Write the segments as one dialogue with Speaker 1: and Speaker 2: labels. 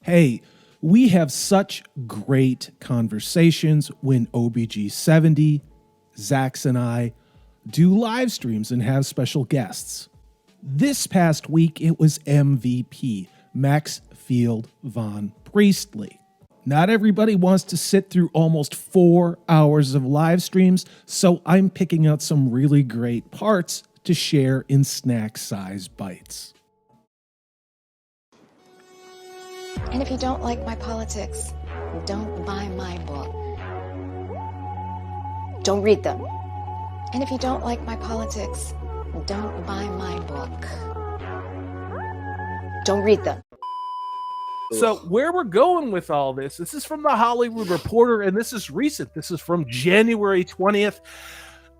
Speaker 1: Hey, we have such great conversations when OBG70, Zax and I do live streams and have special guests. This past week, it was MVP-Maxfield Von Priestley. Not everybody wants to sit through almost 4 hours of live streams, so I'm picking out some really great parts to share in snack-sized bites.
Speaker 2: And if you don't like my politics, don't buy my book. Don't read them. And if you don't like my politics, don't buy my book. Don't read them.
Speaker 3: So where we're going with all this is from the Hollywood Reporter, and this is recent. This is from January 20th.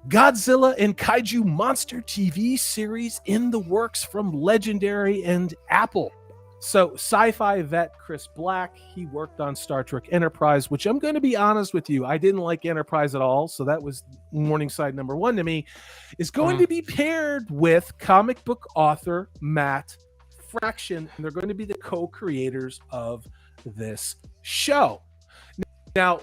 Speaker 3: Godzilla and Kaiju Monster TV series in the works from Legendary and Apple. So sci-fi vet Chris Black, he worked on Star Trek Enterprise, which I'm going to be honest with you, I didn't like Enterprise at all. So that was Morningside number one to me, is going to be paired with comic book author Matt Fraction, and they're going to be the co-creators of this show. Now,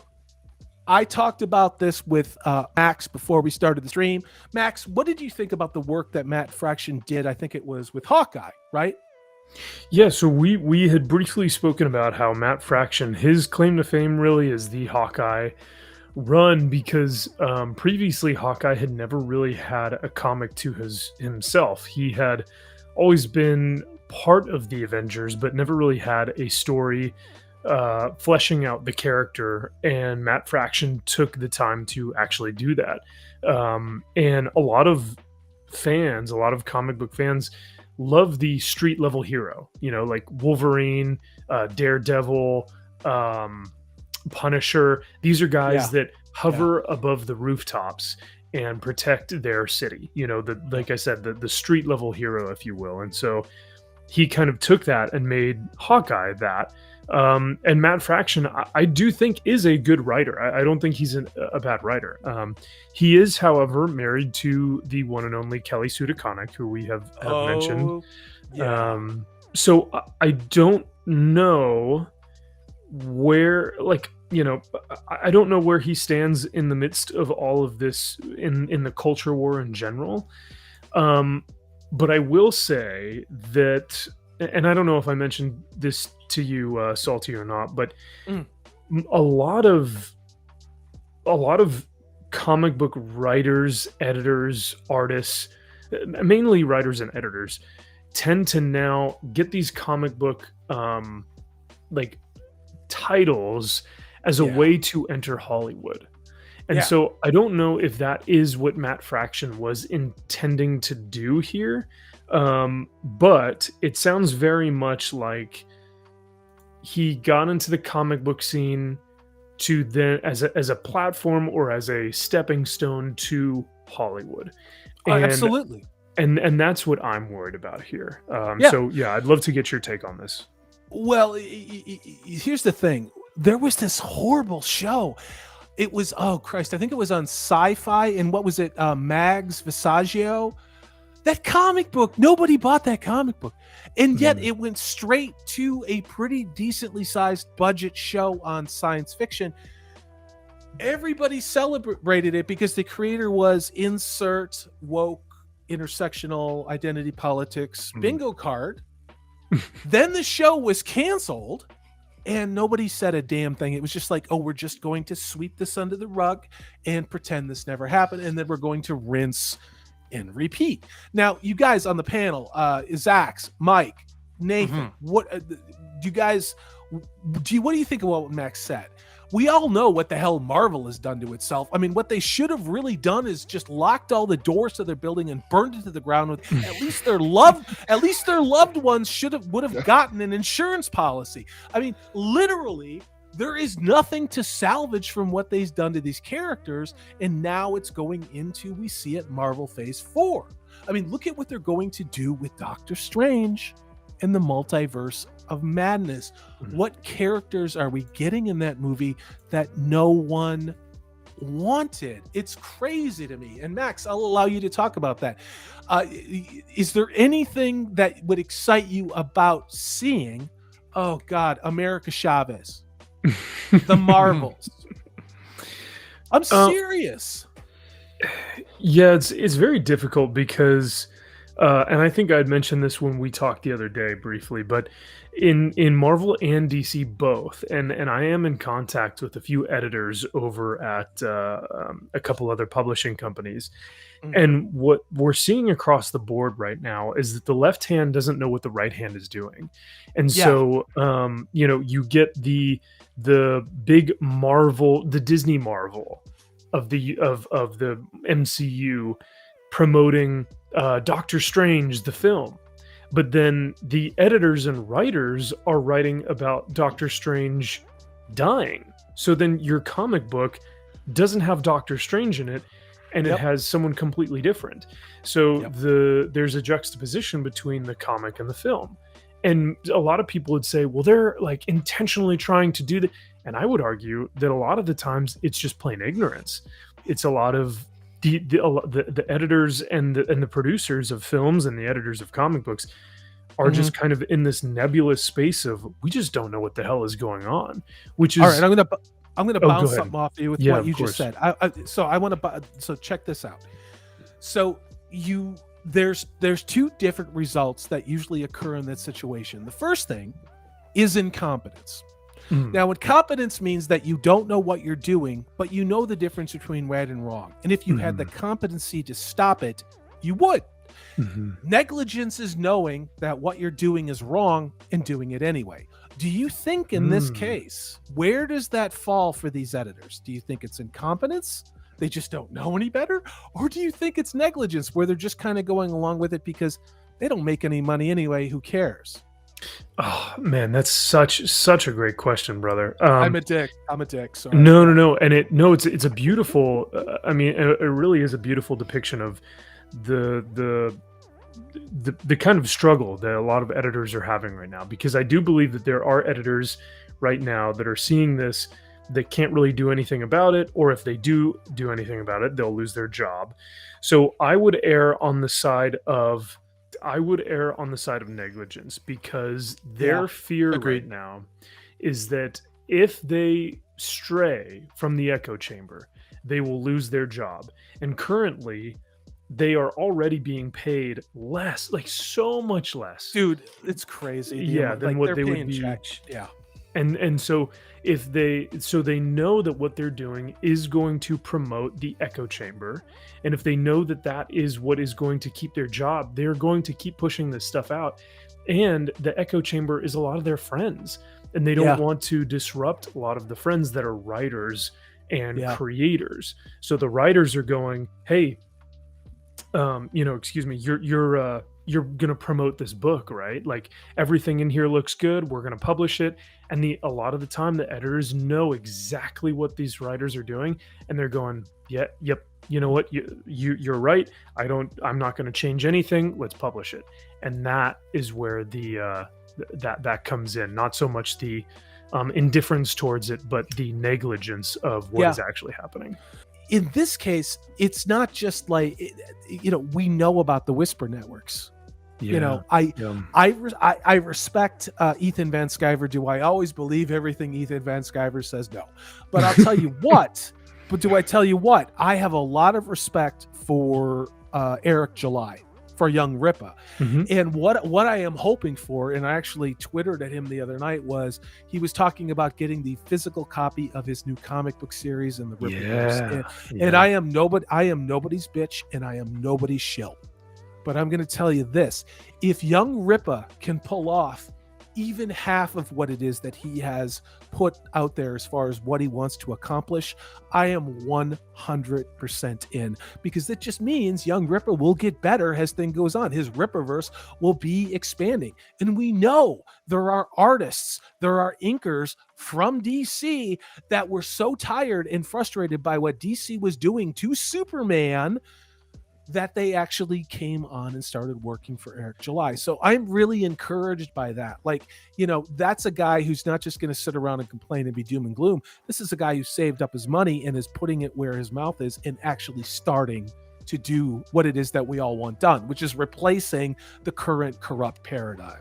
Speaker 3: I talked about this with Max before we started the stream. Max, what did you think about the work that Matt Fraction did? I think it was with Hawkeye, right?
Speaker 4: Yeah, so we had briefly spoken about how Matt Fraction, his claim to fame really is the Hawkeye run, because previously Hawkeye had never really had a comic to himself. He had always been part of the Avengers, but never really had a story fleshing out the character, and Matt Fraction took the time to actually do that. And a lot of comic book fans love the street level hero, like Wolverine, Daredevil, Punisher. These are guys that hover above the rooftops and protect their city, like I said, the street level hero, if you will. And so he kind of took that and made Hawkeye that. And Matt Fraction, I do think, is a good writer. I don't think he's a bad writer. He is, however, married to the one and only Kelly Sue Deconnick, who we have mentioned.
Speaker 3: Yeah.
Speaker 4: So I don't know where, I don't know where he stands in the midst of all of this in the culture war in general. But I will say that, and I don't know if I mentioned this to you, Salty, or not, but a lot of comic book writers, editors, artists, mainly writers and editors, tend to now get these comic book titles as a way to enter Hollywood. And so I don't know if that is what Matt Fraction was intending to do here. But it sounds very much like he got into the comic book scene to then as a platform or as a stepping stone to Hollywood. And,
Speaker 3: absolutely.
Speaker 4: And that's what I'm worried about here. So yeah, I'd love to get your take on this.
Speaker 3: Well, here's the thing. There was this horrible show. It was, oh Christ, I think it was on Sci-Fi, and what was it? Mags Visaggio. That comic book, nobody bought that comic book. And yet it went straight to a pretty decently sized budget show on science fiction. Everybody celebrated it because the creator was insert woke intersectional identity politics bingo card. Then the show was canceled. And nobody said a damn thing. It was just like, oh, we're just going to sweep this under the rug and pretend this never happened. And then we're going to rinse and repeat. Now, you guys on the panel, Zax, Mike, Nathan, what do you think about what Max said? We all know what the hell Marvel has done to itself. I mean, what they should have really done is just locked all the doors to their building and burned it to the ground with at least their loved ones would have gotten an insurance policy. I mean, literally, there is nothing to salvage from what they've done to these characters, and now it's going into, we see it, Marvel Phase 4. I mean, look at what they're going to do with Doctor Strange and the Multiverse of Madness. What characters are we getting in that movie that no one wanted? It's crazy to me. And Max, I'll allow you to talk about that. Is there anything that would excite you about seeing Oh God, America Chavez, the Marvels. I'm serious.
Speaker 4: Yeah, it's very difficult because, and I think I'd mentioned this when we talked the other day briefly, but in Marvel and DC both, and I am in contact with a few editors over at a couple other publishing companies, and what we're seeing across the board right now is that the left hand doesn't know what the right hand is doing, and so you get the big Marvel, the Disney Marvel of the MCU promoting Doctor Strange the film, but then the editors and writers are writing about Doctor Strange dying. So then your comic book doesn't have Doctor Strange in it, and it has someone completely different. So there's a juxtaposition between the comic and the film. And a lot of people would say, well, they're like intentionally trying to do that. And I would argue that a lot of the times it's just plain ignorance. It's a lot of the editors and the producers of films and the editors of comic books are just kind of in this nebulous space of, we just don't know what the hell is going on. Which is
Speaker 3: all right. I'm gonna bounce something off you with what you just said. So check this out. So there's two different results that usually occur in that situation. The first thing is incompetence. Now, incompetence means that you don't know what you're doing, but you know the difference between right and wrong. And if you had the competency to stop it, you would. Negligence is knowing that what you're doing is wrong and doing it anyway. Do you think in this case, where does that fall for these editors? Do you think it's incompetence? They just don't know any better? Or do you think it's negligence where they're just kind of going along with it because they don't make any money anyway? Who cares?
Speaker 4: Oh man, that's such a great question, brother.
Speaker 3: I'm a dick. Sorry.
Speaker 4: No, and it's a beautiful. It really is a beautiful depiction of the kind of struggle that a lot of editors are having right now. Because I do believe that there are editors right now that are seeing this, that can't really do anything about it, or if they do anything about it, they'll lose their job. So I would err on the side of negligence, because their fear right now is that if they stray from the echo chamber, they will lose their job. And currently they are already being paid less, like so much less.
Speaker 3: Dude, it's crazy.
Speaker 4: Than what they would be.
Speaker 3: Yeah.
Speaker 4: And so they know that what they're doing is going to promote the echo chamber, and if they know that that is what is going to keep their job, they're going to keep pushing this stuff out. And the echo chamber is a lot of their friends, and they don't want to disrupt a lot of the friends that are writers and creators. So the writers are going, hey, excuse me, you're going to promote this book, right? Like, everything in here looks good. We're going to publish it. And a lot of the time the editors know exactly what these writers are doing. And they're going, yep. You know what? You're right. I'm not going to change anything. Let's publish it. And that is where that comes in. Not so much the indifference towards it, but the negligence of what is actually happening.
Speaker 3: In this case, it's not just like, we know about the whisper networks. I respect Ethan Van Sciver. Do I always believe everything Ethan Van Sciver says? No. But I'll tell you what. I have a lot of respect for Eric July, for YoungRippa. And what I am hoping for, and I actually Twittered at him the other night, was he was talking about getting the physical copy of his new comic book series in the RIPPAVERSE. And I am nobody's bitch, and I am nobody's shill. But I'm going to tell you this: if YoungRippa can pull off even half of what it is that he has put out there as far as what he wants to accomplish, I am 100% in, because it just means YoungRippa will get better as things goes on. His RIPPAVERSE will be expanding. And we know there are artists, there are inkers from DC that were so tired and frustrated by what DC was doing to Superman that they actually came on and started working for Eric July. So I'm really encouraged by that. Like, that's a guy who's not just going to sit around and complain and be doom and gloom. This is a guy who saved up his money and is putting it where his mouth is and actually starting to do what it is that we all want done, which is replacing the current corrupt paradigm.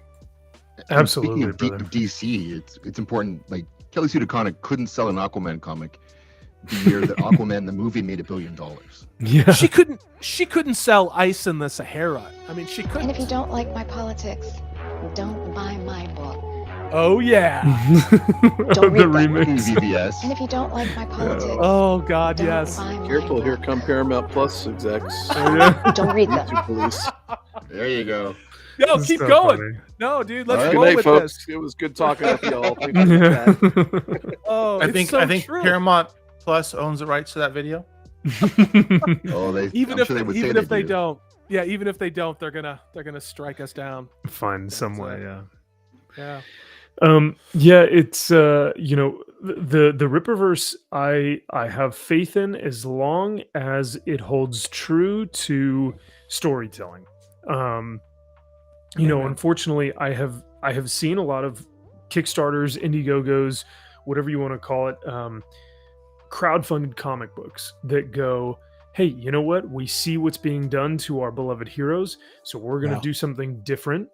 Speaker 5: And
Speaker 4: Absolutely,
Speaker 5: speaking
Speaker 4: brother.
Speaker 5: of DC, it's important. Like Kelly Sue Deconnick couldn't sell an Aquaman comic the year that Aquaman the movie made $1 billion.
Speaker 4: Yeah.
Speaker 3: She couldn't sell Ice in the Sahara. I mean, she
Speaker 2: And
Speaker 3: couldn't.
Speaker 2: if you don't like my politics, don't buy my book.
Speaker 3: Oh yeah.
Speaker 2: Don't
Speaker 4: The
Speaker 2: read that.
Speaker 4: remix.
Speaker 5: VBS.
Speaker 2: And if you don't like my politics,
Speaker 3: Oh God,
Speaker 2: don't
Speaker 3: yes.
Speaker 2: buy my
Speaker 6: Careful,
Speaker 2: book.
Speaker 6: here come Paramount Plus execs.
Speaker 4: Oh, yeah.
Speaker 2: Don't read them.
Speaker 6: YouTube police.
Speaker 5: There you go.
Speaker 3: No,
Speaker 4: It's
Speaker 3: keep
Speaker 4: so
Speaker 3: going.
Speaker 4: funny.
Speaker 3: No, dude, let's
Speaker 5: All right.
Speaker 6: Good
Speaker 3: roll
Speaker 6: night,
Speaker 3: with
Speaker 6: folks.
Speaker 3: this.
Speaker 6: It was good talking with y'all. Thanks for the chat.
Speaker 3: Oh,
Speaker 7: I
Speaker 3: it's
Speaker 7: think
Speaker 3: so
Speaker 7: I think
Speaker 3: true.
Speaker 7: Paramount Plus owns the rights to that video.
Speaker 5: Oh,
Speaker 3: Even
Speaker 5: I'm
Speaker 3: if
Speaker 5: sure they would say
Speaker 3: even if they
Speaker 5: do.
Speaker 3: don't, yeah, even if they don't, they're gonna strike us down.
Speaker 4: Find some
Speaker 3: That's
Speaker 4: way,
Speaker 3: it.
Speaker 4: yeah.
Speaker 3: Yeah.
Speaker 4: Yeah, it's you know, the Rippaverse I have faith in as long as it holds true to storytelling. You know,
Speaker 3: Amen.
Speaker 4: unfortunately, I have seen a lot of Kickstarters, Indiegogos, whatever you want to call it, crowdfunded comic books that go, hey, you know what? We see what's being done to our beloved heroes, so we're going to
Speaker 3: Yeah.
Speaker 4: do something different.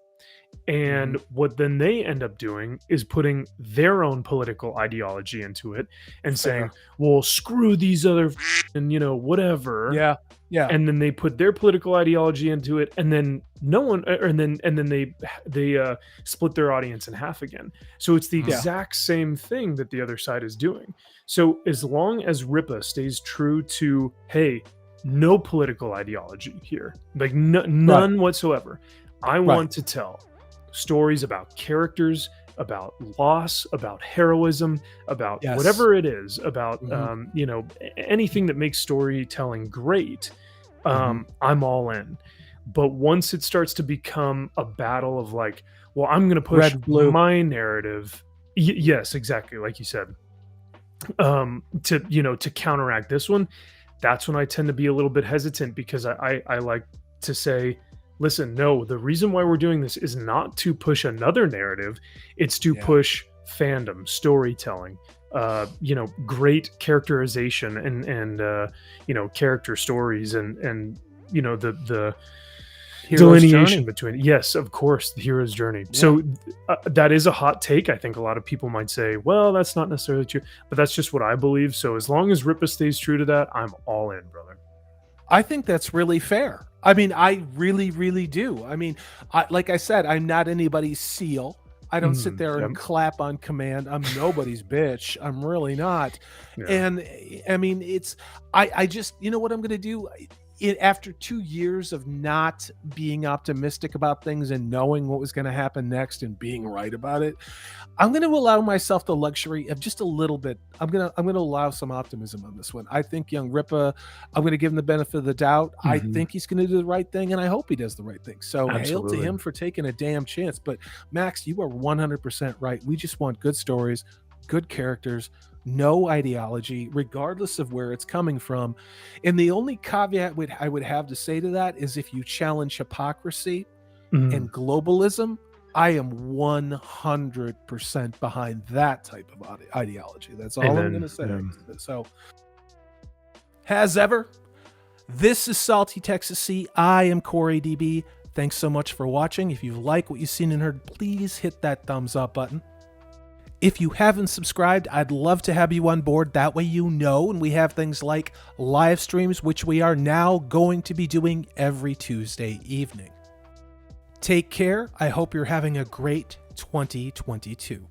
Speaker 4: And what then they end up doing is putting their own political ideology into it and saying, well, screw these other and, you know, whatever.
Speaker 3: Yeah. Yeah.
Speaker 4: And then they put their political ideology into it, and then no one, and then they split their audience in half again. So it's the
Speaker 3: Yeah.
Speaker 4: exact same thing that the other side is doing. So as long as Rippa stays true to, hey, no political ideology here, like none whatsoever. I want to tell stories about characters, about loss, about heroism, about
Speaker 3: Yes.
Speaker 4: whatever it is, about
Speaker 3: Mhm.
Speaker 4: you know, anything that makes storytelling great. I'm all in. But once it starts to become a battle of like, well, I'm going to push
Speaker 3: Red, blue.
Speaker 4: my narrative. Yes, exactly, like you said. To, you know, to counteract this one, that's when I tend to be a little bit hesitant, because I like to say, listen, no, the reason why we're doing this is not to push another narrative. It's to push fandom, storytelling, you know, great characterization and you know, character stories and you know, the
Speaker 3: Hero's
Speaker 4: delineation
Speaker 3: journey.
Speaker 4: between, yes, of course, the hero's journey. So that is a hot take. I think a lot of people might say, well, that's not necessarily true, but that's just what I believe. So as long as Rippa stays true to that, I'm all in, brother.
Speaker 3: I think that's really fair. I mean, I really, really do. I mean, like I said, I'm not anybody's seal. I don't sit there and clap on command. I'm nobody's bitch. I'm really not.
Speaker 4: Yeah.
Speaker 3: And I mean, I just, you know what I'm going to do? After 2 years of not being optimistic about things and knowing what was going to happen next and being right about it, I'm going to allow myself the luxury of just a little bit. I'm going to allow some optimism on this one. I think YoungRippa, I'm going to give him the benefit of the doubt. I think he's going to do the right thing, and I hope he does the right thing. So hail to him for taking a damn chance. But Max, you are 100% right. We just want good stories, good characters, no ideology, regardless of where it's coming from. And the only caveat I would have to say to that is, if you challenge hypocrisy and globalism, I am 100% behind that type of ideology. That's all I'm going to say. So, as ever, this is Salty Texas C. I am Corey DB. Thanks so much for watching. If you like what you've seen and heard, please hit that thumbs up button. If you haven't subscribed, I'd love to have you on board. That way you know, and we have things like live streams, which we are now going to be doing every Tuesday evening. Take care. I hope you're having a great 2022.